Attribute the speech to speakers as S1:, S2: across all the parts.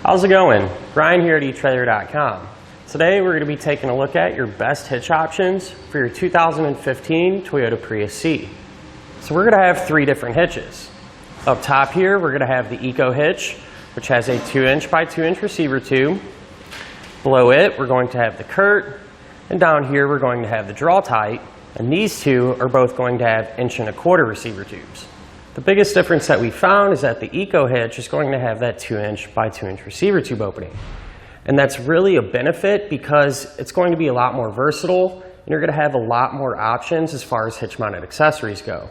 S1: How's it going? Brian here at etrailer.com. Today we're going to be taking a look at your best hitch options for your 2015 Toyota Prius C. So we're going to have three different hitches. Up top here we're going to have the EcoHitch, which has a 2" by 2" receiver tube. Below it we're going to have the Curt, and down here we're going to have the Drawtite, and these two are both going to have 1¼ receiver tubes. The biggest difference that we found is that the EcoHitch is going to have that 2" by 2" receiver tube opening. And that's really a benefit because it's going to be a lot more versatile and you're going to have a lot more options as far as hitch-mounted accessories go.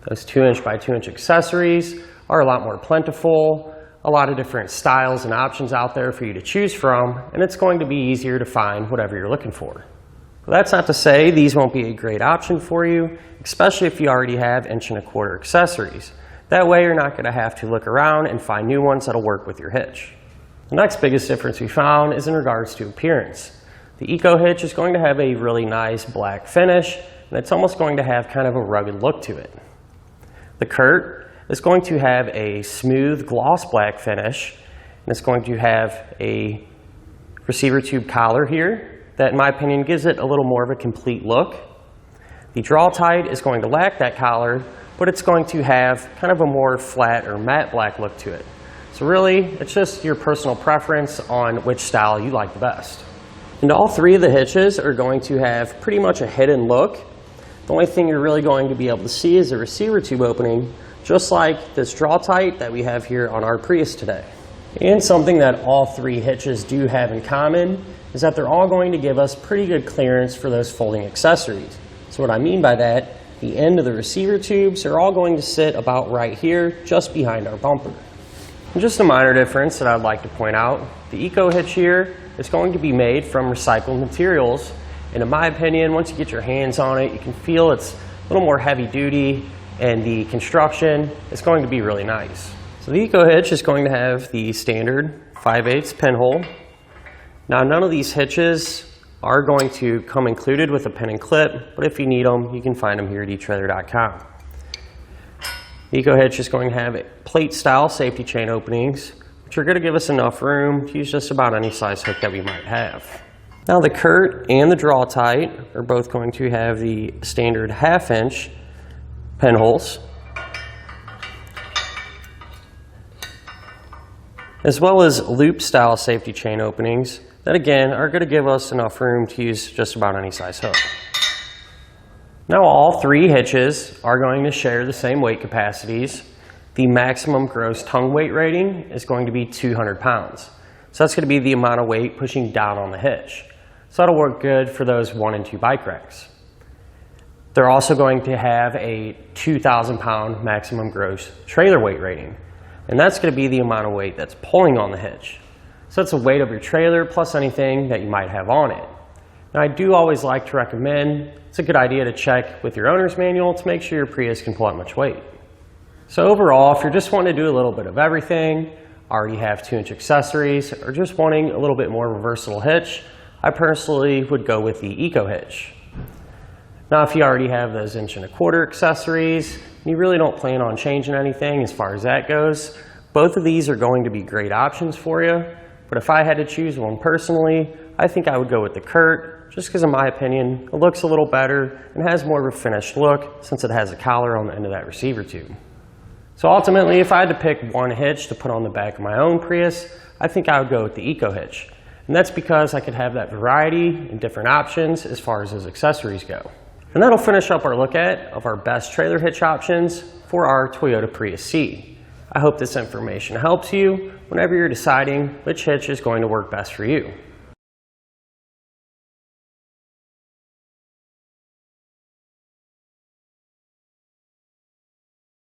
S1: Those 2" by 2" accessories are a lot more plentiful, a lot of different styles and options out there for you to choose from, and it's going to be easier to find whatever you're looking for. But that's not to say these won't be a great option for you, especially if you already have 1¼ accessories. That way you're not going to have to look around and find new ones that'll work with your hitch. The next biggest difference we found is in regards to appearance. The EcoHitch is going to have a really nice black finish, and it's almost going to have kind of a rugged look to it. The Curt is going to have a smooth gloss black finish, and it's going to have a receiver tube collar here that, in my opinion, gives it a little more of a complete look. The Drawtite is going to lack that collar, but it's going to have kind of a more flat or matte black look to it. So really, it's just your personal preference on which style you like the best. And all three of the hitches are going to have pretty much a hidden look. The only thing you're really going to be able to see is the receiver tube opening, just like this Drawtite that we have here on our Prius today. And something that all three hitches do have in common is that they're all going to give us pretty good clearance for those folding accessories. So what I mean by that, the end of the receiver tubes are all going to sit about right here, just behind our bumper. And just a minor difference that I'd like to point out, the EcoHitch here is going to be made from recycled materials, and in my opinion, once you get your hands on it, you can feel it's a little more heavy duty, and the construction is going to be really nice. So the EcoHitch is going to have the standard 5/8 pinhole. Now, none of these hitches are going to come included with a pin and clip, but if you need them, you can find them here at etrailer.com. The EcoHitch is going to have plate-style safety chain openings, which are going to give us enough room to use just about any size hook that we might have. Now, the Curt and the Drawtite are both going to have the standard 1/2" pinholes, as well as loop-style safety chain openings that, again, are going to give us enough room to use just about any size hook. Now, all three hitches are going to share the same weight capacities. The maximum gross tongue weight rating is going to be 200 pounds. So that's going to be the amount of weight pushing down on the hitch. So that'll work good for those 1 and 2 bike racks. They're also going to have a 2,000 pound maximum gross trailer weight rating. And that's going to be the amount of weight that's pulling on the hitch. So that's the weight of your trailer plus anything that you might have on it. Now, I do always like to recommend it's a good idea to check with your owner's manual to make sure your Prius can pull that much weight. So overall, if you're just wanting to do a little bit of everything, already have 2" accessories, or just wanting a little bit more of a versatile hitch, I personally would go with the EcoHitch. Now, if you already have those 1¼ accessories, and you really don't plan on changing anything as far as that goes, both of these are going to be great options for you. But if I had to choose one personally, I think I would go with the Curt, just because in my opinion, it looks a little better and has more of a finished look since it has a collar on the end of that receiver tube. So ultimately, if I had to pick one hitch to put on the back of my own Prius, I think I would go with the EcoHitch. And that's because I could have that variety and different options as far as those accessories go. And that'll finish up our look at of our best trailer hitch options for our Toyota Prius C. I hope this information helps you whenever you're deciding which hitch is going to work best for you.